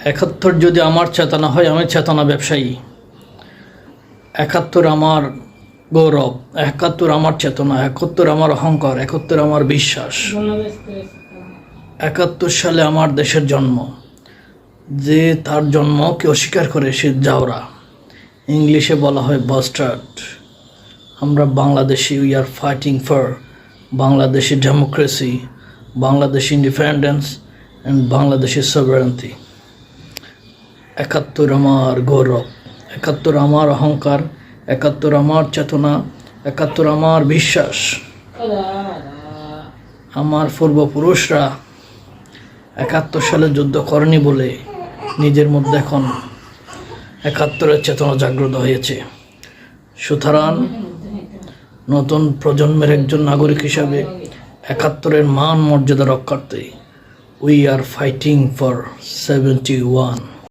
একাত্তর যদি আমার চেতনা হয়, আমি চেতনা ব্যবসায়ী। একাত্তর আমার গৌরব, একাত্তর আমার চেতনা, একাত্তর আমার অহংকার, একাত্তর আমার বিশ্বাস। 71 সালে আমার দেশের জন্ম। যে তার জন্মকে অস্বীকার করে সে জাউরা। ইংলিশে বলা হয় বাস্টার্ড। আমরা Bangladeshi, we are fighting for Bangladeshi democracy, Bangladeshi independence and Bangladeshi sovereignty. 71 আমার গৌরব, 71 আমার অহংকার, 71 আমার চেতনা, 71 আমার বিশ্বাস। আমার পূর্বপুরুষরা 71 সালে যুদ্ধ করেনি বলে নিজের মধ্যে এখন 71-এর চেতনা জাগ্রত হয়েছে। সুতরাং নতুন প্রজন্মের একজন নাগরিক হিসাবে 71-এর মান মর্যাদা রক্ষার্থে উই আর ফাইটিং ফর 71।